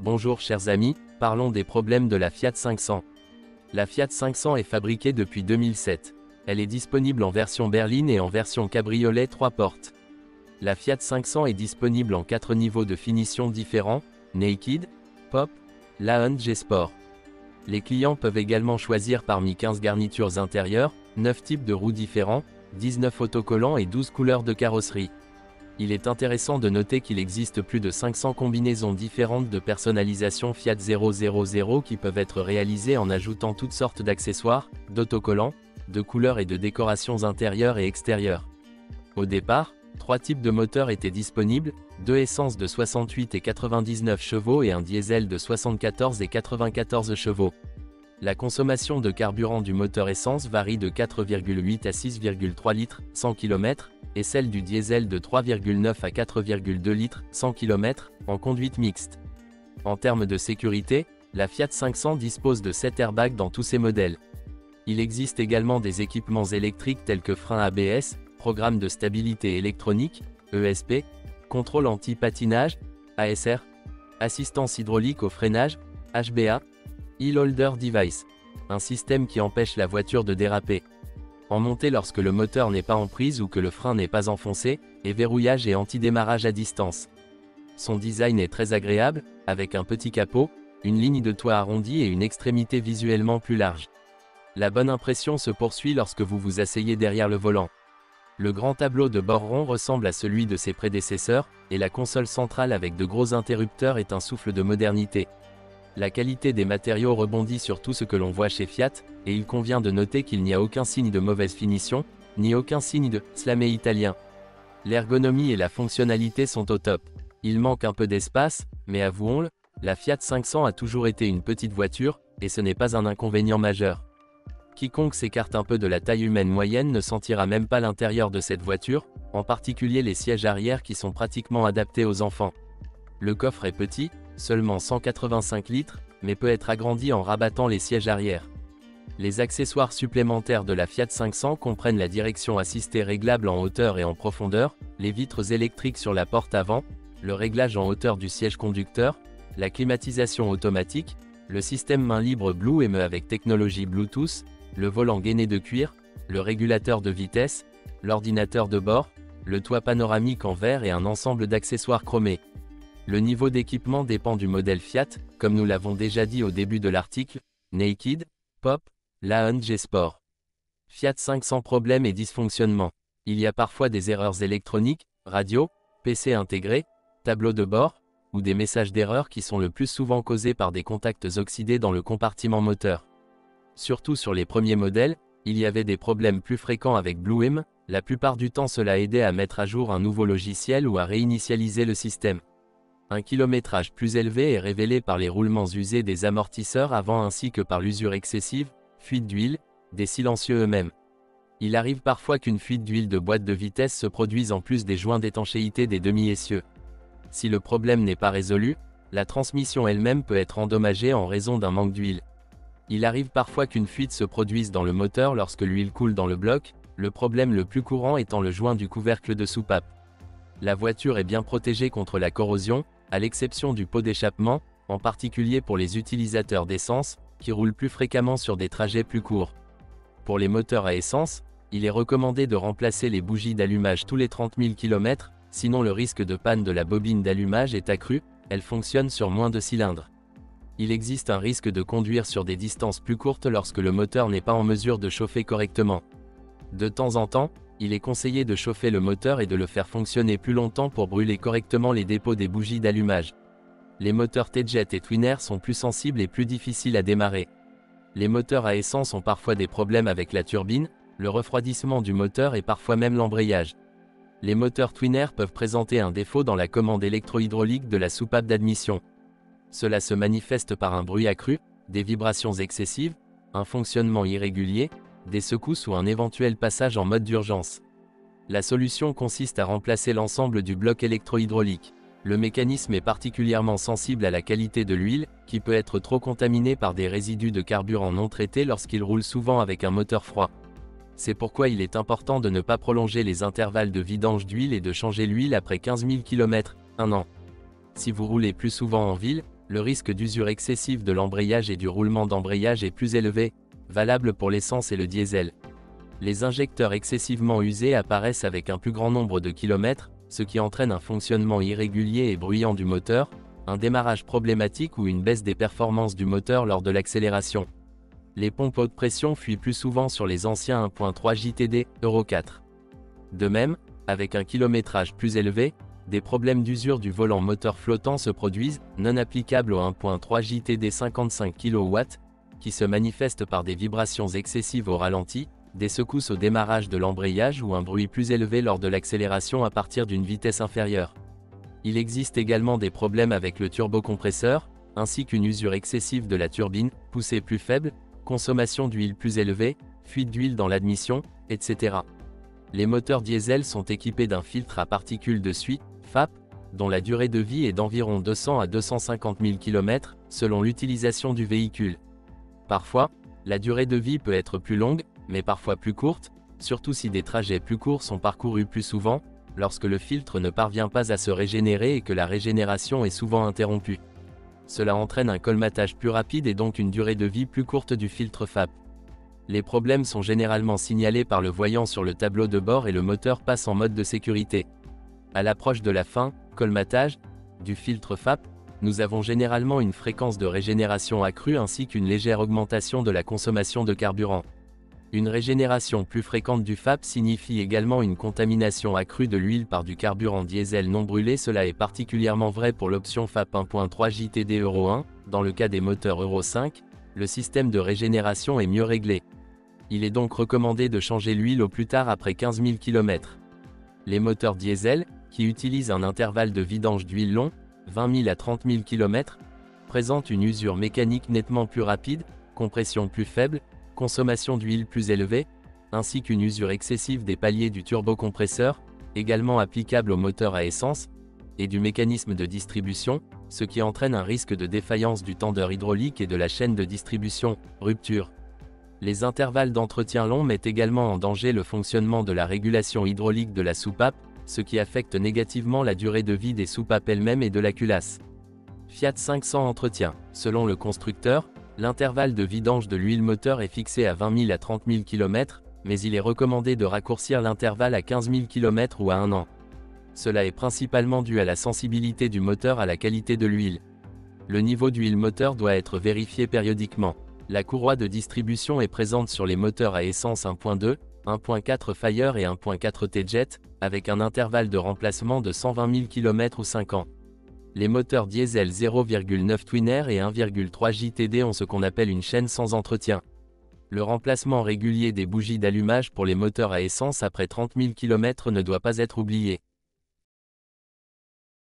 Bonjour chers amis, parlons des problèmes de la Fiat 500. La Fiat 500 est fabriquée depuis 2007. Elle est disponible en version berline et en version cabriolet 3 portes. La Fiat 500 est disponible en 4 niveaux de finition différents, Naked, Pop, Lounge Sport. Les clients peuvent également choisir parmi 15 garnitures intérieures, 9 types de roues différents, 19 autocollants et 12 couleurs de carrosserie. Il est intéressant de noter qu'il existe plus de 500 combinaisons différentes de personnalisation Fiat 000 qui peuvent être réalisées en ajoutant toutes sortes d'accessoires, d'autocollants, de couleurs et de décorations intérieures et extérieures. Au départ, 3 types de moteurs étaient disponibles, 2 essences de 68 et 99 chevaux et un diesel de 74 et 94 chevaux. La consommation de carburant du moteur essence varie de 4,8 à 6,3 litres 100 km, et celle du diesel de 3,9 à 4,2 litres 100 km, en conduite mixte. En termes de sécurité, la Fiat 500 dispose de 7 airbags dans tous ses modèles. Il existe également des équipements électriques tels que freins ABS, programme de stabilité électronique, ESP, contrôle anti-patinage, ASR, assistance hydraulique au freinage, HBA, Hill Holder Device, un système qui empêche la voiture de déraper. En montée lorsque le moteur n'est pas en prise ou que le frein n'est pas enfoncé, et verrouillage et anti-démarrage à distance. Son design est très agréable, avec un petit capot, une ligne de toit arrondie et une extrémité visuellement plus large. La bonne impression se poursuit lorsque vous vous asseyez derrière le volant. Le grand tableau de bord rond ressemble à celui de ses prédécesseurs, et la console centrale avec de gros interrupteurs est un souffle de modernité. La qualité des matériaux rebondit sur tout ce que l'on voit chez Fiat, et il convient de noter qu'il n'y a aucun signe de mauvaise finition, ni aucun signe de « slamé italien ». L'ergonomie et la fonctionnalité sont au top. Il manque un peu d'espace, mais avouons-le, la Fiat 500 a toujours été une petite voiture, et ce n'est pas un inconvénient majeur. Quiconque s'écarte un peu de la taille humaine moyenne ne sentira même pas l'intérieur de cette voiture, en particulier les sièges arrière qui sont pratiquement adaptés aux enfants. Le coffre est petit, seulement 185 litres, mais peut être agrandi en rabattant les sièges arrière. Les accessoires supplémentaires de la Fiat 500 comprennent la direction assistée réglable en hauteur et en profondeur, les vitres électriques sur la porte avant, le réglage en hauteur du siège conducteur, la climatisation automatique, le système main libre Blue M avec technologie Bluetooth, le volant gainé de cuir, le régulateur de vitesse, l'ordinateur de bord, le toit panoramique en verre et un ensemble d'accessoires chromés. Le niveau d'équipement dépend du modèle Fiat, comme nous l'avons déjà dit au début de l'article, Naked, Pop, Lounge et Sport. Fiat 500 problèmes et dysfonctionnements. Il y a parfois des erreurs électroniques, radio, PC intégré, tableau de bord, ou des messages d'erreur qui sont le plus souvent causés par des contacts oxydés dans le compartiment moteur. Surtout sur les premiers modèles, il y avait des problèmes plus fréquents avec Blue M, la plupart du temps cela aidait à mettre à jour un nouveau logiciel ou à réinitialiser le système. Un kilométrage plus élevé est révélé par les roulements usés des amortisseurs avant ainsi que par l'usure excessive, fuite d'huile, des silencieux eux-mêmes. Il arrive parfois qu'une fuite d'huile de boîte de vitesse se produise en plus des joints d'étanchéité des demi-essieux. Si le problème n'est pas résolu, la transmission elle-même peut être endommagée en raison d'un manque d'huile. Il arrive parfois qu'une fuite se produise dans le moteur lorsque l'huile coule dans le bloc, le problème le plus courant étant le joint du couvercle de soupape. La voiture est bien protégée contre la corrosion, à l'exception du pot d'échappement, en particulier pour les utilisateurs d'essence, qui roulent plus fréquemment sur des trajets plus courts. Pour les moteurs à essence, il est recommandé de remplacer les bougies d'allumage tous les 30 000 km, sinon le risque de panne de la bobine d'allumage est accru, elle fonctionne sur moins de cylindres. Il existe un risque de conduire sur des distances plus courtes lorsque le moteur n'est pas en mesure de chauffer correctement. De temps en temps, il est conseillé de chauffer le moteur et de le faire fonctionner plus longtemps pour brûler correctement les dépôts des bougies d'allumage. Les moteurs T-Jet et Twin Air sont plus sensibles et plus difficiles à démarrer. Les moteurs à essence ont parfois des problèmes avec la turbine, le refroidissement du moteur et parfois même l'embrayage. Les moteurs Twin Air peuvent présenter un défaut dans la commande électro-hydraulique de la soupape d'admission. Cela se manifeste par un bruit accru, des vibrations excessives, un fonctionnement irrégulier, des secousses ou un éventuel passage en mode d'urgence. La solution consiste à remplacer l'ensemble du bloc électro-hydraulique. Le mécanisme est particulièrement sensible à la qualité de l'huile, qui peut être trop contaminée par des résidus de carburant non traités lorsqu'il roule souvent avec un moteur froid. C'est pourquoi il est important de ne pas prolonger les intervalles de vidange d'huile et de changer l'huile après 15 000 km, 1 an. Si vous roulez plus souvent en ville, Le risque d'usure excessive de l'embrayage et du roulement d'embrayage est plus élevé, valable pour l'essence et le diesel. Les injecteurs excessivement usés apparaissent avec un plus grand nombre de kilomètres, ce qui entraîne un fonctionnement irrégulier et bruyant du moteur, un démarrage problématique ou une baisse des performances du moteur lors de l'accélération. Les pompes haute pression fuient plus souvent sur les anciens 1.3 JTD Euro 4. De même, avec un kilométrage plus élevé, des problèmes d'usure du volant moteur flottant se produisent, non applicables au 1.3 JTD 55 kW, qui se manifestent par des vibrations excessives au ralenti, des secousses au démarrage de l'embrayage ou un bruit plus élevé lors de l'accélération à partir d'une vitesse inférieure. Il existe également des problèmes avec le turbocompresseur, ainsi qu'une usure excessive de la turbine, poussée plus faible, consommation d'huile plus élevée, fuite d'huile dans l'admission, etc. Les moteurs diesel sont équipés d'un filtre à particules de suie, FAP, dont la durée de vie est d'environ 200 à 250 000 km, selon l'utilisation du véhicule. Parfois, la durée de vie peut être plus longue, mais parfois plus courte, surtout si des trajets plus courts sont parcourus plus souvent, lorsque le filtre ne parvient pas à se régénérer et que la régénération est souvent interrompue. Cela entraîne un colmatage plus rapide et donc une durée de vie plus courte du filtre FAP. Les problèmes sont généralement signalés par le voyant sur le tableau de bord et le moteur passe en mode de sécurité. À l'approche de la fin, colmatage, du filtre FAP, nous avons généralement une fréquence de régénération accrue ainsi qu'une légère augmentation de la consommation de carburant. Une régénération plus fréquente du FAP signifie également une contamination accrue de l'huile par du carburant diesel non brûlé. Cela est particulièrement vrai pour l'option FAP 1.3 JTD Euro 1, dans le cas des moteurs Euro 5, le système de régénération est mieux réglé. Il est donc recommandé de changer l'huile au plus tard après 15 000 km. Les moteurs diesel, qui utilisent un intervalle de vidange d'huile long, 20 000 à 30 000 km, présentent une usure mécanique nettement plus rapide, compression plus faible, consommation d'huile plus élevée, ainsi qu'une usure excessive des paliers du turbocompresseur, également applicable aux moteurs à essence, et du mécanisme de distribution, ce qui entraîne un risque de défaillance du tendeur hydraulique et de la chaîne de distribution, rupture. Les intervalles d'entretien longs mettent également en danger le fonctionnement de la régulation hydraulique de la soupape, ce qui affecte négativement la durée de vie des soupapes elles-mêmes et de la culasse. Fiat 500 entretien. Selon le constructeur, l'intervalle de vidange de l'huile moteur est fixé à 20 000 à 30 000 km, mais il est recommandé de raccourcir l'intervalle à 15 000 km ou à 1 an. Cela est principalement dû à la sensibilité du moteur à la qualité de l'huile. Le niveau d'huile moteur doit être vérifié périodiquement. La courroie de distribution est présente sur les moteurs à essence 1.2, 1.4 Fire et 1.4 T-Jet, avec un intervalle de remplacement de 120 000 km ou 5 ans. Les moteurs diesel 0,9 Twin Air et 1,3 JTD ont ce qu'on appelle une chaîne sans entretien. Le remplacement régulier des bougies d'allumage pour les moteurs à essence après 30 000 km ne doit pas être oublié.